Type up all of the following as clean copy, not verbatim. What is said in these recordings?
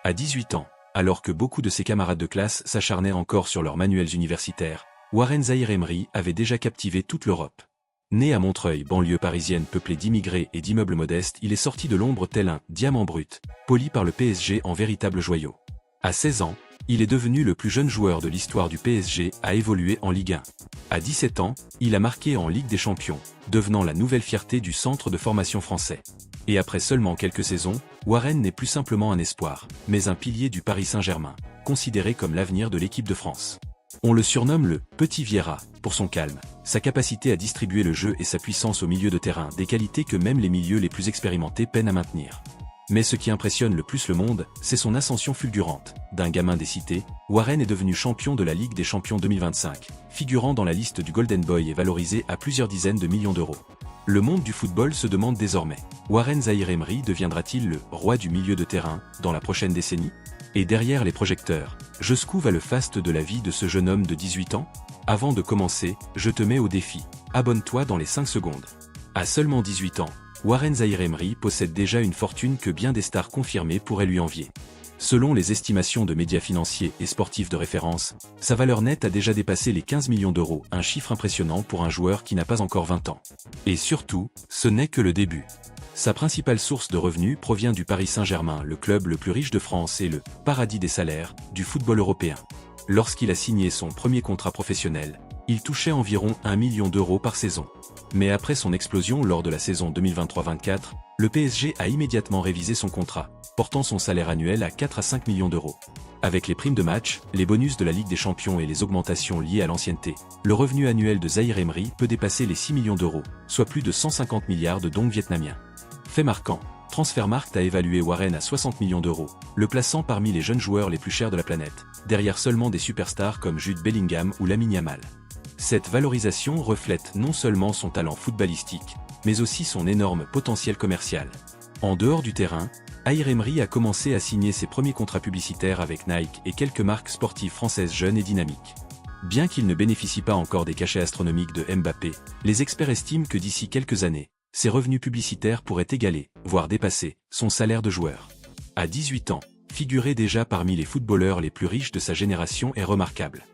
À 18 ans, alors que beaucoup de ses camarades de classe s'acharnaient encore sur leurs manuels universitaires, Warren Zaïre-Emery avait déjà captivé toute l'Europe. Né à Montreuil, banlieue parisienne peuplée d'immigrés et d'immeubles modestes, il est sorti de l'ombre tel un diamant brut, poli par le PSG en véritable joyau. À 16 ans, il est devenu le plus jeune joueur de l'histoire du PSG à évoluer en Ligue 1. À 17 ans, il a marqué en Ligue des Champions, devenant la nouvelle fierté du centre de formation français. Et après seulement quelques saisons, Warren n'est plus simplement un espoir, mais un pilier du Paris Saint-Germain, considéré comme l'avenir de l'équipe de France. On le surnomme le « Petit Vieira » pour son calme, sa capacité à distribuer le jeu et sa puissance au milieu de terrain, des qualités que même les milieux les plus expérimentés peinent à maintenir. Mais ce qui impressionne le plus le monde, c'est son ascension fulgurante. D'un gamin des cités, Warren est devenu champion de la Ligue des Champions 2025, figurant dans la liste du Golden Boy et valorisé à plusieurs dizaines de millions d'euros. Le monde du football se demande désormais, Warren Zaïre-Emery deviendra-t-il le roi du milieu de terrain dans la prochaine décennie? Et derrière les projecteurs, jusqu'où va le faste de la vie de ce jeune homme de 18 ans? Avant de commencer, je te mets au défi. Abonne-toi dans les 5 secondes. À seulement 18 ans, Warren Zaïre-Emery possède déjà une fortune que bien des stars confirmées pourraient lui envier. Selon les estimations de médias financiers et sportifs de référence, sa valeur nette a déjà dépassé les 15 millions d'euros, un chiffre impressionnant pour un joueur qui n'a pas encore 20 ans. Et surtout, ce n'est que le début. Sa principale source de revenus provient du Paris Saint-Germain, le club le plus riche de France et le « paradis des salaires » du football européen. Lorsqu'il a signé son premier contrat professionnel, il touchait environ 1 million d'euros par saison. Mais après son explosion lors de la saison 2023-24, le PSG a immédiatement révisé son contrat, portant son salaire annuel à 4 à 5 millions d'euros. Avec les primes de match, les bonus de la Ligue des Champions et les augmentations liées à l'ancienneté, le revenu annuel de Zaïre-Emery peut dépasser les 6 millions d'euros, soit plus de 150 milliards de dong vietnamiens. Fait marquant, Transfermarkt a évalué Warren à 60 millions d'euros, le plaçant parmi les jeunes joueurs les plus chers de la planète, derrière seulement des superstars comme Jude Bellingham ou Lamine Yamal. Cette valorisation reflète non seulement son talent footballistique, mais aussi son énorme potentiel commercial. En dehors du terrain, Zaïre-Emery a commencé à signer ses premiers contrats publicitaires avec Nike et quelques marques sportives françaises jeunes et dynamiques. Bien qu'il ne bénéficie pas encore des cachets astronomiques de Mbappé, les experts estiment que d'ici quelques années, ses revenus publicitaires pourraient égaler, voire dépasser, son salaire de joueur. À 18 ans, figurer déjà parmi les footballeurs les plus riches de sa génération est remarquable.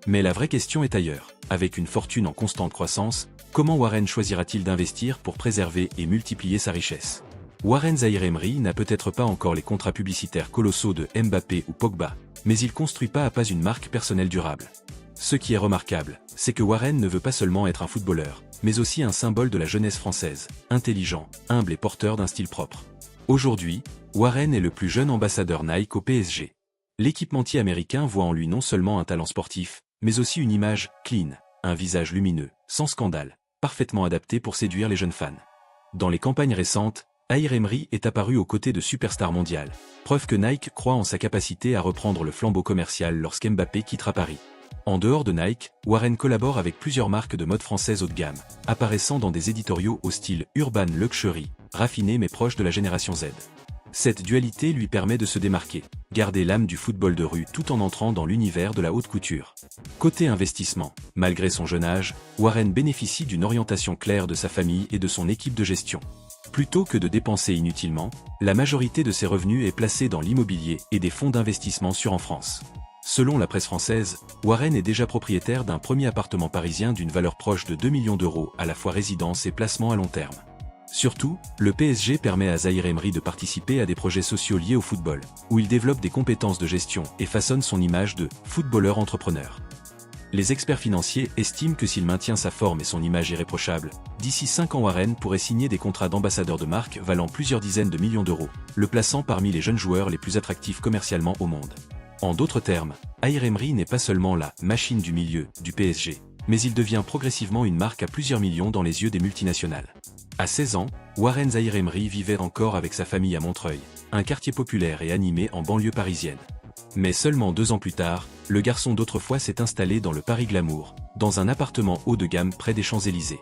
Mais la vraie question est ailleurs. Avec une fortune en constante croissance, comment Warren choisira-t-il d'investir pour préserver et multiplier sa richesse? Warren Zaïre-Emery n'a peut-être pas encore les contrats publicitaires colossaux de Mbappé ou Pogba, mais il construit pas à pas une marque personnelle durable. Ce qui est remarquable, c'est que Warren ne veut pas seulement être un footballeur, mais aussi un symbole de la jeunesse française, intelligent, humble et porteur d'un style propre. Aujourd'hui, Warren est le plus jeune ambassadeur Nike au PSG. L'équipementier américain voit en lui non seulement un talent sportif, mais aussi une image clean, un visage lumineux, sans scandale, parfaitement adapté pour séduire les jeunes fans. Dans les campagnes récentes, Zaïre-Emery est apparu aux côtés de superstars mondiales, preuve que Nike croit en sa capacité à reprendre le flambeau commercial lorsqu'Mbappé quittera Paris. En dehors de Nike, Warren collabore avec plusieurs marques de mode françaises haut de gamme, apparaissant dans des éditoriaux au style urban luxury, raffiné mais proche de la génération Z. Cette dualité lui permet de se démarquer, garder l'âme du football de rue tout en entrant dans l'univers de la haute couture. Côté investissement, malgré son jeune âge, Warren bénéficie d'une orientation claire de sa famille et de son équipe de gestion. Plutôt que de dépenser inutilement, la majorité de ses revenus est placée dans l'immobilier et des fonds d'investissement sûrs en France. Selon la presse française, Warren est déjà propriétaire d'un premier appartement parisien d'une valeur proche de 2 millions d'euros, à la fois résidence et placement à long terme. Surtout, le PSG permet à Zaïre-Emery de participer à des projets sociaux liés au football, où il développe des compétences de gestion et façonne son image de footballeur entrepreneur. Les experts financiers estiment que s'il maintient sa forme et son image irréprochable, d'ici 5 ans Warren pourrait signer des contrats d'ambassadeur de marque valant plusieurs dizaines de millions d'euros, le plaçant parmi les jeunes joueurs les plus attractifs commercialement au monde. En d'autres termes, Zaïre-Emery n'est pas seulement la « machine du milieu » du PSG, mais il devient progressivement une marque à plusieurs millions dans les yeux des multinationales. À 16 ans, Warren Zaïre-Emery vivait encore avec sa famille à Montreuil, un quartier populaire et animé en banlieue parisienne. Mais seulement 2 ans plus tard, le garçon d'autrefois s'est installé dans le Paris Glamour, dans un appartement haut de gamme près des Champs-Élysées.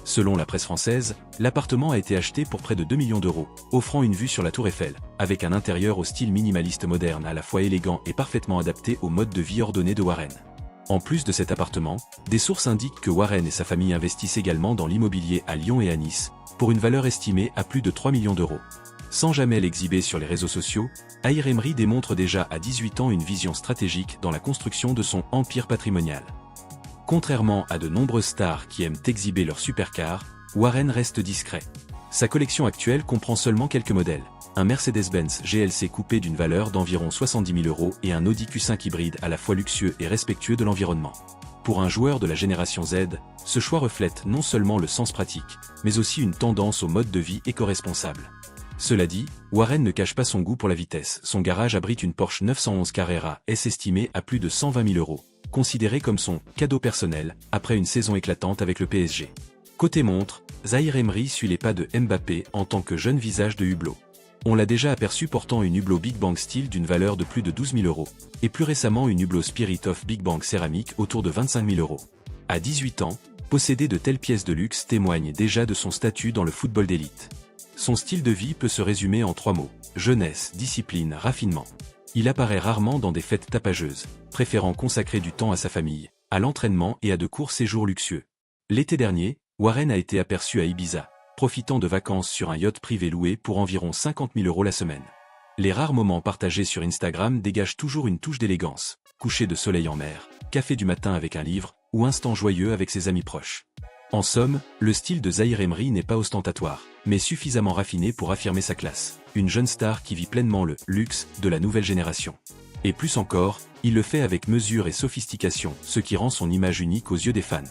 Selon la presse française, l'appartement a été acheté pour près de 2 millions d'euros, offrant une vue sur la Tour Eiffel, avec un intérieur au style minimaliste moderne à la fois élégant et parfaitement adapté au mode de vie ordonné de Warren. En plus de cet appartement, des sources indiquent que Warren et sa famille investissent également dans l'immobilier à Lyon et à Nice, pour une valeur estimée à plus de 3 millions d'euros. Sans jamais l'exhiber sur les réseaux sociaux, Zaïre Emery démontre déjà à 18 ans une vision stratégique dans la construction de son empire patrimonial. Contrairement à de nombreuses stars qui aiment exhiber leur supercar, Warren reste discret. Sa collection actuelle comprend seulement quelques modèles, un Mercedes-Benz GLC coupé d'une valeur d'environ 70 000 € et un Audi Q5 hybride à la fois luxueux et respectueux de l'environnement. Pour un joueur de la génération Z, ce choix reflète non seulement le sens pratique, mais aussi une tendance au mode de vie éco-responsable. Cela dit, Warren ne cache pas son goût pour la vitesse. Son garage abrite une Porsche 911 Carrera S estimée à plus de 120 000 €, considérée comme son « cadeau personnel » après une saison éclatante avec le PSG. Côté montre, Zaïre Emery suit les pas de Mbappé en tant que jeune visage de Hublot. On l'a déjà aperçu portant une Hublot Big Bang Steel d'une valeur de plus de 12 000 €, et plus récemment une Hublot Spirit of Big Bang céramique autour de 25 000 €. À 18 ans, posséder de telles pièces de luxe témoigne déjà de son statut dans le football d'élite. Son style de vie peut se résumer en 3 mots: jeunesse, discipline, raffinement. Il apparaît rarement dans des fêtes tapageuses, préférant consacrer du temps à sa famille, à l'entraînement et à de courts séjours luxueux. L'été dernier, Warren a été aperçu à Ibiza, profitant de vacances sur un yacht privé loué pour environ 50 000 € la semaine. Les rares moments partagés sur Instagram dégagent toujours une touche d'élégance: coucher de soleil en mer, café du matin avec un livre, ou instant joyeux avec ses amis proches. En somme, le style de Zaïre Emery n'est pas ostentatoire, mais suffisamment raffiné pour affirmer sa classe. Une jeune star qui vit pleinement le « luxe » de la nouvelle génération. Et plus encore, il le fait avec mesure et sophistication, ce qui rend son image unique aux yeux des fans.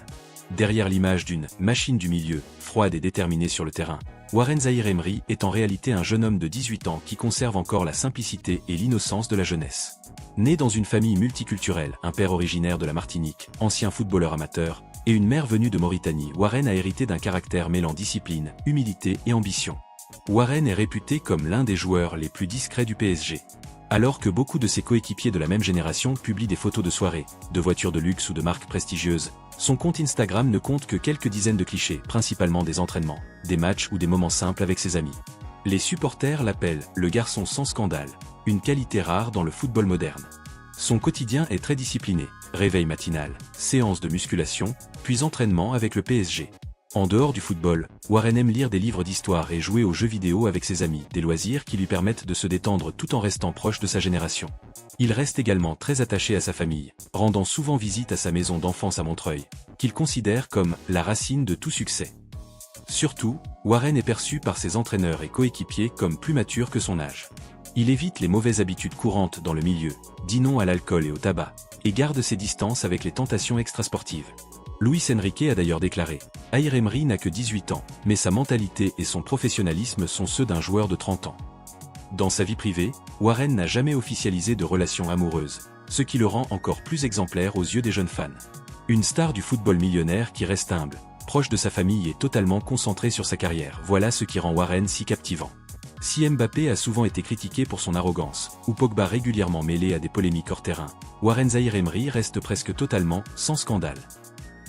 Derrière l'image d'une « machine du milieu », froide et déterminée sur le terrain, Warren Zaïre Emery est en réalité un jeune homme de 18 ans qui conserve encore la simplicité et l'innocence de la jeunesse. Né dans une famille multiculturelle, un père originaire de la Martinique, ancien footballeur amateur, et une mère venue de Mauritanie, Warren a hérité d'un caractère mêlant discipline, humilité et ambition. Warren est réputé comme l'un des joueurs les plus discrets du PSG. Alors que beaucoup de ses coéquipiers de la même génération publient des photos de soirées, de voitures de luxe ou de marques prestigieuses, son compte Instagram ne compte que quelques dizaines de clichés, principalement des entraînements, des matchs ou des moments simples avec ses amis. Les supporters l'appellent « le garçon sans scandale », une qualité rare dans le football moderne. Son quotidien est très discipliné: réveil matinal, séance de musculation, puis entraînement avec le PSG. En dehors du football, Warren aime lire des livres d'histoire et jouer aux jeux vidéo avec ses amis, des loisirs qui lui permettent de se détendre tout en restant proche de sa génération. Il reste également très attaché à sa famille, rendant souvent visite à sa maison d'enfance à Montreuil, qu'il considère comme la racine de tout succès. Surtout, Warren est perçu par ses entraîneurs et coéquipiers comme plus mature que son âge. Il évite les mauvaises habitudes courantes dans le milieu, dit non à l'alcool et au tabac, et garde ses distances avec les tentations extrasportives. Luis Enrique a d'ailleurs déclaré « Zaïre Emery n'a que 18 ans, mais sa mentalité et son professionnalisme sont ceux d'un joueur de 30 ans ». Dans sa vie privée, Warren n'a jamais officialisé de relation amoureuse, ce qui le rend encore plus exemplaire aux yeux des jeunes fans. Une star du football millionnaire qui reste humble, proche de sa famille et totalement concentré sur sa carrière, voilà ce qui rend Warren si captivant. Si Mbappé a souvent été critiqué pour son arrogance, ou Pogba régulièrement mêlé à des polémiques hors terrain, Warren Zaïre Emery reste presque totalement sans scandale.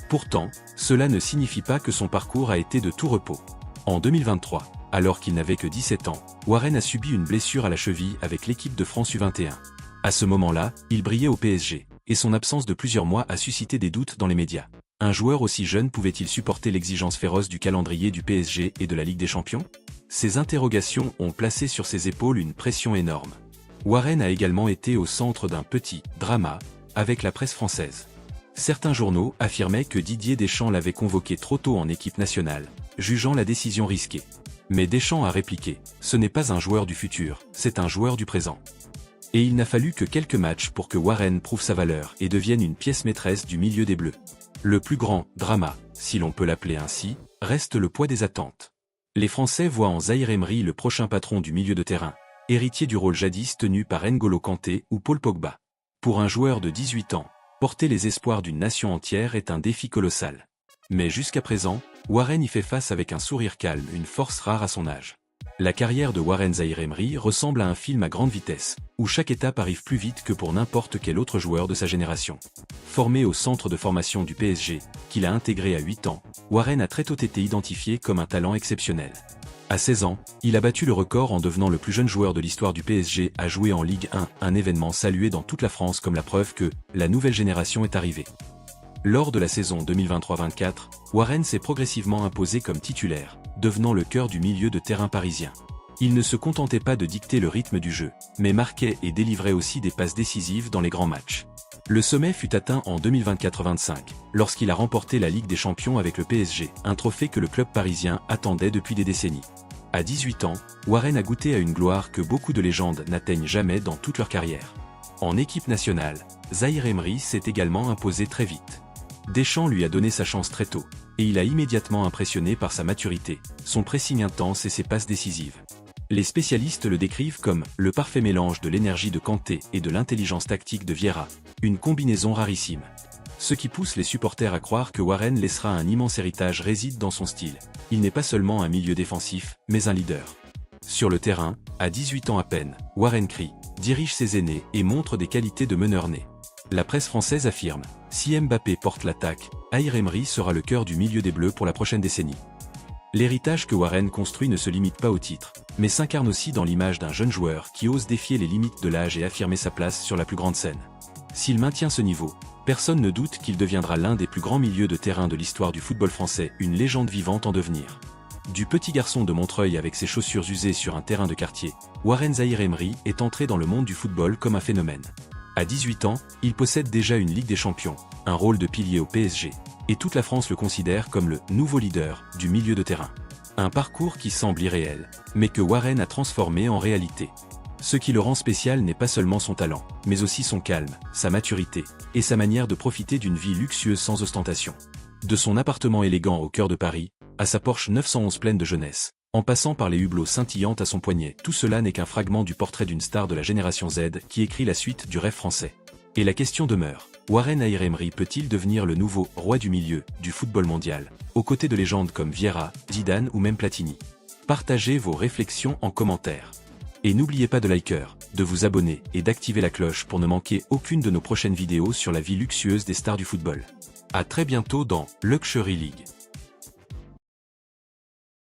Pourtant, cela ne signifie pas que son parcours a été de tout repos. En 2023, alors qu'il n'avait que 17 ans, Warren a subi une blessure à la cheville avec l'équipe de France U21. À ce moment-là, il brillait au PSG, et son absence de plusieurs mois a suscité des doutes dans les médias. Un joueur aussi jeune pouvait-il supporter l'exigence féroce du calendrier du PSG et de la Ligue des Champions? Ces interrogations ont placé sur ses épaules une pression énorme. Warren a également été au centre d'un petit drama avec la presse française. Certains journaux affirmaient que Didier Deschamps l'avait convoqué trop tôt en équipe nationale, jugeant la décision risquée. Mais Deschamps a répliqué « Ce n'est pas un joueur du futur, c'est un joueur du présent ». Et il n'a fallu que quelques matchs pour que Warren prouve sa valeur et devienne une pièce maîtresse du milieu des Bleus. Le plus grand drama, si l'on peut l'appeler ainsi, reste le poids des attentes. Les Français voient en Zaïre Emery le prochain patron du milieu de terrain, héritier du rôle jadis tenu par N'Golo Kanté ou Paul Pogba. Pour un joueur de 18 ans, porter les espoirs d'une nation entière est un défi colossal. Mais jusqu'à présent, Warren y fait face avec un sourire calme, une force rare à son âge. La carrière de Warren Zaïre Emery ressemble à un film à grande vitesse, où chaque étape arrive plus vite que pour n'importe quel autre joueur de sa génération. Formé au centre de formation du PSG, qu'il a intégré à 8 ans, Warren a très tôt été identifié comme un talent exceptionnel. À 16 ans, il a battu le record en devenant le plus jeune joueur de l'histoire du PSG à jouer en Ligue 1, un événement salué dans toute la France comme la preuve que la nouvelle génération est arrivée. Lors de la saison 2023-24, Warren s'est progressivement imposé comme titulaire, devenant le cœur du milieu de terrain parisien. Il ne se contentait pas de dicter le rythme du jeu, mais marquait et délivrait aussi des passes décisives dans les grands matchs. Le sommet fut atteint en 2024-25, lorsqu'il a remporté la Ligue des Champions avec le PSG, un trophée que le club parisien attendait depuis des décennies. À 18 ans, Warren a goûté à une gloire que beaucoup de légendes n'atteignent jamais dans toute leur carrière. En équipe nationale, Zahir Emery s'est également imposé très vite. Deschamps lui a donné sa chance très tôt, et il a immédiatement impressionné par sa maturité, son pressing intense et ses passes décisives. Les spécialistes le décrivent comme le parfait mélange de l'énergie de Kanté et de l'intelligence tactique de Vieira, une combinaison rarissime. Ce qui pousse les supporters à croire que Warren laissera un immense héritage réside dans son style. Il n'est pas seulement un milieu défensif, mais un leader. Sur le terrain, à 18 ans à peine, Warren crie, dirige ses aînés et montre des qualités de meneur né. La presse française affirme, si Mbappé porte l'attaque, Zahir Emery sera le cœur du milieu des Bleus pour la prochaine décennie. L'héritage que Warren construit ne se limite pas au titre, mais s'incarne aussi dans l'image d'un jeune joueur qui ose défier les limites de l'âge et affirmer sa place sur la plus grande scène. S'il maintient ce niveau, personne ne doute qu'il deviendra l'un des plus grands milieux de terrain de l'histoire du football français, une légende vivante en devenir. Du petit garçon de Montreuil avec ses chaussures usées sur un terrain de quartier, Warren Zahir Emery est entré dans le monde du football comme un phénomène. À 18 ans, il possède déjà une Ligue des Champions, un rôle de pilier au PSG, et toute la France le considère comme le nouveau leader du milieu de terrain. Un parcours qui semble irréel, mais que Warren a transformé en réalité. Ce qui le rend spécial n'est pas seulement son talent, mais aussi son calme, sa maturité, et sa manière de profiter d'une vie luxueuse sans ostentation. De son appartement élégant au cœur de Paris, à sa Porsche 911 pleine de jeunesse, en passant par les hublots scintillantes à son poignet, tout cela n'est qu'un fragment du portrait d'une star de la génération Z qui écrit la suite du rêve français. Et la question demeure, Warren Zahir Emery peut-il devenir le nouveau roi du milieu du football mondial, aux côtés de légendes comme Vieira, Zidane ou même Platini? Partagez vos réflexions en commentaire. Et n'oubliez pas de liker, de vous abonner et d'activer la cloche pour ne manquer aucune de nos prochaines vidéos sur la vie luxueuse des stars du football. À très bientôt dans Luxury League.